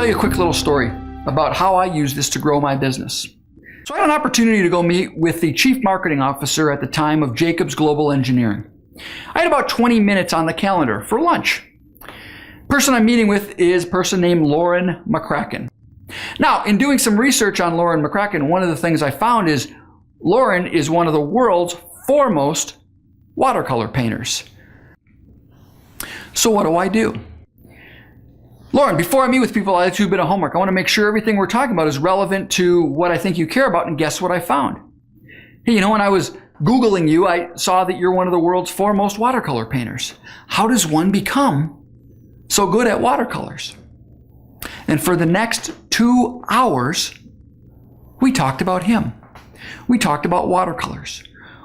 you a quick little story about how I use this to grow my business. So I had an opportunity to go meet with the chief marketing officer at the time of Jacobs Global Engineering. I had about 20 minutes on the calendar for lunch. Person I'm meeting with is a person named Lauren McCracken. Now, in doing some research on Lauren McCracken, one of the things I found is Lauren is one of the world's foremost watercolor painters. So what do? Lauren, before I meet with people, I like to do a bit of homework. I want to make sure everything we're talking about is relevant to what I think you care about, and guess what I found? Hey, when I was Googling you, I saw that you're one of the world's foremost watercolor painters. How does one become so good at watercolors? And for the next 2 hours, we talked about him. We talked about watercolors.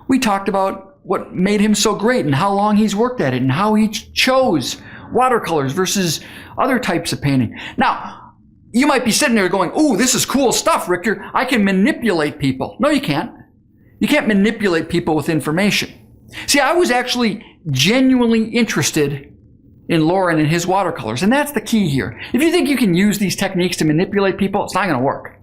We talked about what made him so great and how long he's worked at it and how he chose watercolors versus other types of painting. Now, you might be sitting there going, "Ooh, this is cool stuff, Richter. I can manipulate people." No, you can't. You can't manipulate people with information. See, I was actually genuinely interested in Lauren and his watercolors, and that's the key here. If you think you can use these techniques to manipulate people, it's not going to work.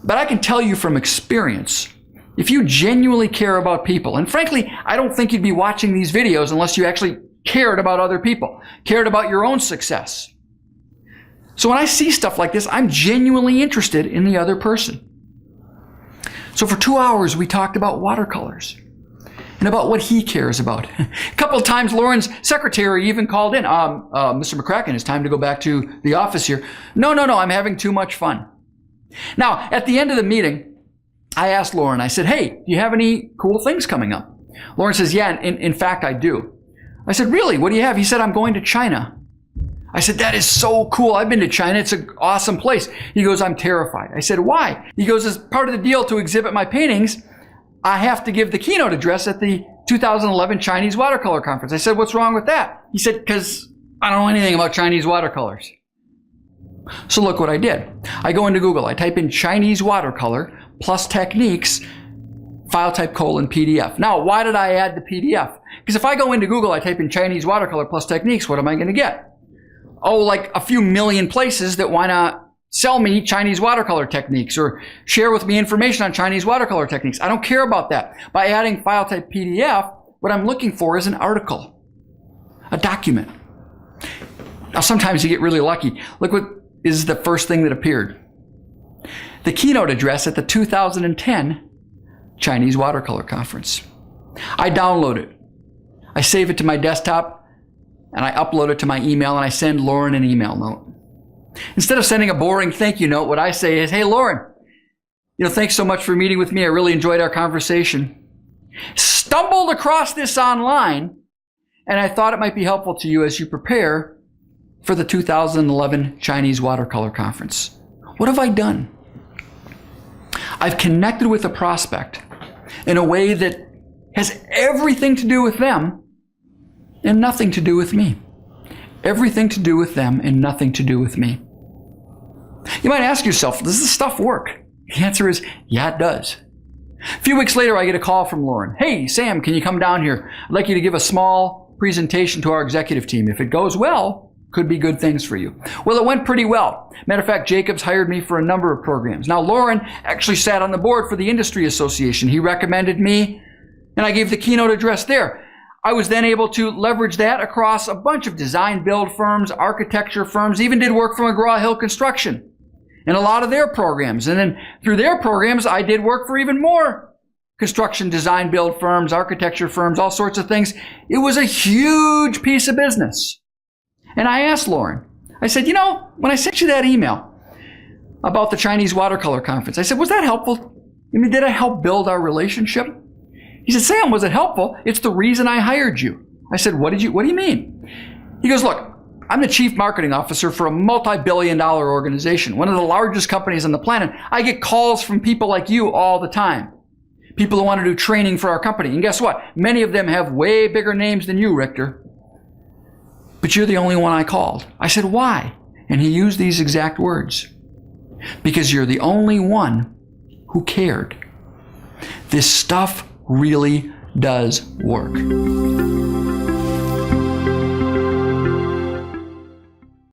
But I can tell you from experience, if you genuinely care about people, and frankly, I don't think you'd be watching these videos unless you actually cared about other people, cared about your own success. So when I see stuff like this, I'm genuinely interested in the other person. So for 2 hours, we talked about watercolors and about what he cares about. A couple of times, Lauren's secretary even called in. Mr. McCracken, it's time to go back to the office here. No, I'm having too much fun. Now, at the end of the meeting, I asked Lauren, I said, "Hey, do you have any cool things coming up?" Lauren says, "Yeah, in fact, I do." I said, "Really? What do you have?" He said, "I'm going to China." I said, "That is so cool. I've been to China. It's an awesome place." He goes, "I'm terrified." I said, "Why?" He goes, "As part of the deal to exhibit my paintings, I have to give the keynote address at the 2011 Chinese Watercolor Conference." I said, "What's wrong with that?" He said, "Because I don't know anything about Chinese watercolors." So look what I did. I go into Google. I type in Chinese watercolor plus techniques, file type :PDF. Now, why did I add the PDF? Because if I go into Google, I type in Chinese watercolor plus techniques, what am I going to get? Oh, like a few million places that want to sell me Chinese watercolor techniques or share with me information on Chinese watercolor techniques. I don't care about that. By adding file type PDF, what I'm looking for is an article, a document. Now, sometimes you get really lucky. Look what is the first thing that appeared. The keynote address at the 2010 Chinese Watercolor Conference. I download it. I save it to my desktop, and I upload it to my email, and I send Lauren an email note. Instead of sending a boring thank you note, what I say is, "Hey, Lauren, thanks so much for meeting with me. I really enjoyed our conversation. Stumbled across this online, and I thought it might be helpful to you as you prepare for the 2011 Chinese Watercolor Conference." What have I done? I've connected with a prospect in a way that has everything to do with them and nothing to do with me. Everything to do with them and nothing to do with me. You might ask yourself, does this stuff work? The answer is, yeah, it does. A few weeks later, I get a call from Lauren. "Hey, Sam, can you come down here? I'd like you to give a small presentation to our executive team. If it goes well, could be good things for you." Well, it went pretty well. Matter of fact, Jacobs hired me for a number of programs. Now, Lauren actually sat on the board for the industry association. He recommended me, and I gave the keynote address there. I was then able to leverage that across a bunch of design build firms, architecture firms, even did work for McGraw-Hill Construction and a lot of their programs. And then through their programs, I did work for even more construction design build firms, architecture firms, all sorts of things. It was a huge piece of business. And I asked Lauren, I said, when I sent you that email about the Chinese Watercolor Conference, I said, was that helpful? Did I help build our relationship? He said, "Sam, was it helpful? It's the reason I hired you." I said, what do you mean? He goes, "Look, I'm the chief marketing officer for a multi-billion-dollar organization, one of the largest companies on the planet. I get calls from people like you all the time. People who want to do training for our company. And guess what? Many of them have way bigger names than you, Richter. But you're the only one I called." I said, "Why?" And he used these exact words. "Because you're the only one who cared. This stuff really does work."